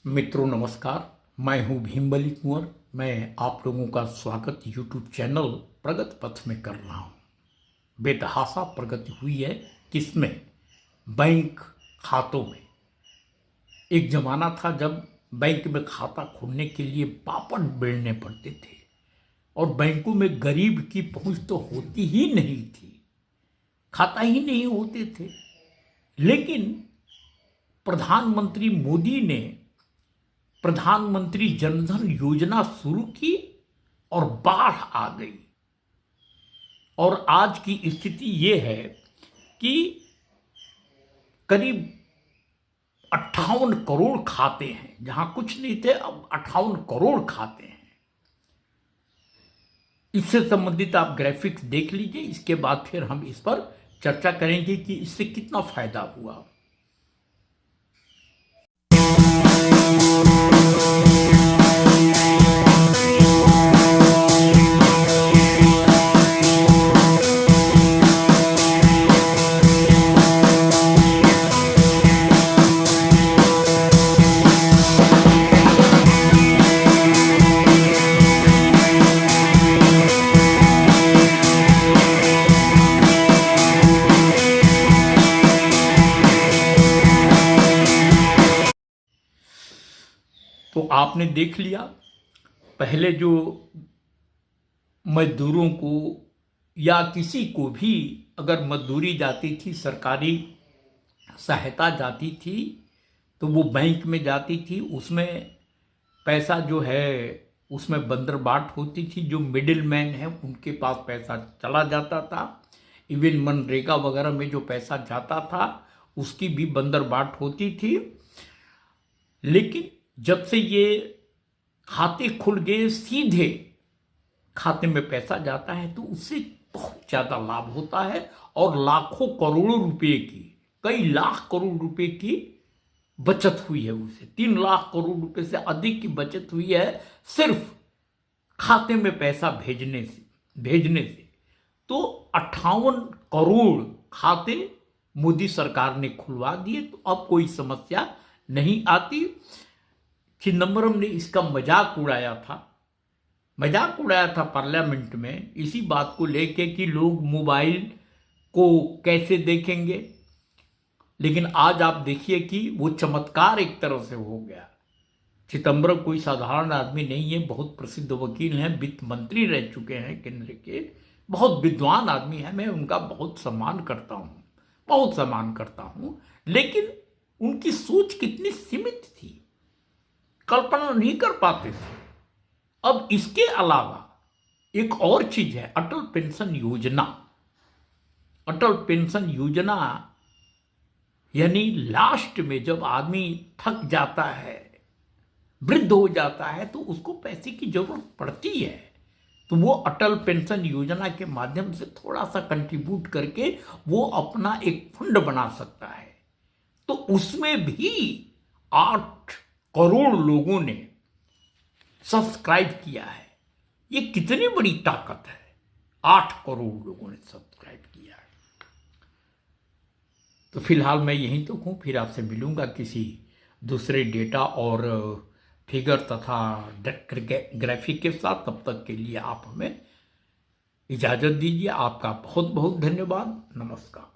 मित्रों नमस्कार। मैं हूं भीमबली कुंवर। मैं आप लोगों का स्वागत यूट्यूब चैनल प्रगति पथ में कर रहा हूं। बेतहाशा प्रगति हुई है किसमें? बैंक खातों में। एक जमाना था जब बैंक में खाता खोलने के लिए पापड़ बेलने पड़ते थे और बैंकों में गरीब की पहुंच तो होती ही नहीं थी, खाता ही नहीं होते थे। लेकिन प्रधानमंत्री मोदी ने प्रधानमंत्री जनधन योजना शुरू की और बाढ़ आ गई। और आज की स्थिति ये है कि करीब 58 करोड़ खाते हैं, जहां कुछ नहीं थे अब 58 करोड़ खाते हैं। इससे संबंधित आप ग्राफिक्स देख लीजिए, इसके बाद फिर हम इस पर चर्चा करेंगे कि इससे कितना फायदा हुआ। तो आपने देख लिया, पहले जो मजदूरों को या किसी को भी अगर मजदूरी जाती थी, सरकारी सहायता जाती थी, तो वो बैंक में जाती थी। उसमें पैसा जो है उसमें बंदरबाट होती थी, जो मिडिल मैन है उनके पास पैसा चला जाता था। इवन मनरेगा वगैरह में जो पैसा जाता था उसकी भी बंदरबाट होती थी। लेकिन जब से ये खाते खुल गए, सीधे खाते में पैसा जाता है, तो उससे बहुत ज़्यादा लाभ होता है और लाखों करोड़ों रुपए की, कई लाख करोड़ रुपए की बचत हुई है। उसे 3 लाख करोड़ रुपए से अधिक की बचत हुई है सिर्फ खाते में पैसा भेजने से। तो 58 करोड़ खाते मोदी सरकार ने खुलवा दिए, तो अब कोई समस्या नहीं आती। चिदंबरम ने इसका मजाक उड़ाया था पार्लियामेंट में, इसी बात को लेके कि लोग मोबाइल को कैसे देखेंगे। लेकिन आज आप देखिए कि वो चमत्कार एक तरह से हो गया। चिदंबरम कोई साधारण आदमी नहीं है, बहुत प्रसिद्ध वकील हैं, वित्त मंत्री रह चुके हैं केंद्र के, बहुत विद्वान आदमी है। मैं उनका बहुत सम्मान करता हूं। लेकिन उनकी सोच कितनी सीमित थी, कल्पना नहीं कर पाते थे। अब इसके अलावा एक और चीज है, अटल पेंशन योजना। यानी लास्ट में जब आदमी थक जाता है, वृद्ध हो जाता है, तो उसको पैसे की जरूरत पड़ती है, तो वो अटल पेंशन योजना के माध्यम से थोड़ा सा कंट्रीब्यूट करके वो अपना एक फंड बना सकता है। तो उसमें भी 8 करोड़ लोगों ने सब्सक्राइब किया है। ये कितनी बड़ी ताकत है, 8 करोड़ लोगों ने सब्सक्राइब किया है। तो फिलहाल मैं यहीं तो हूँ, फिर आपसे मिलूंगा किसी दूसरे डेटा और फिगर तथा ग्राफिक के साथ। तब तक के लिए आप हमें इजाज़त दीजिए। आपका बहुत बहुत धन्यवाद। नमस्कार।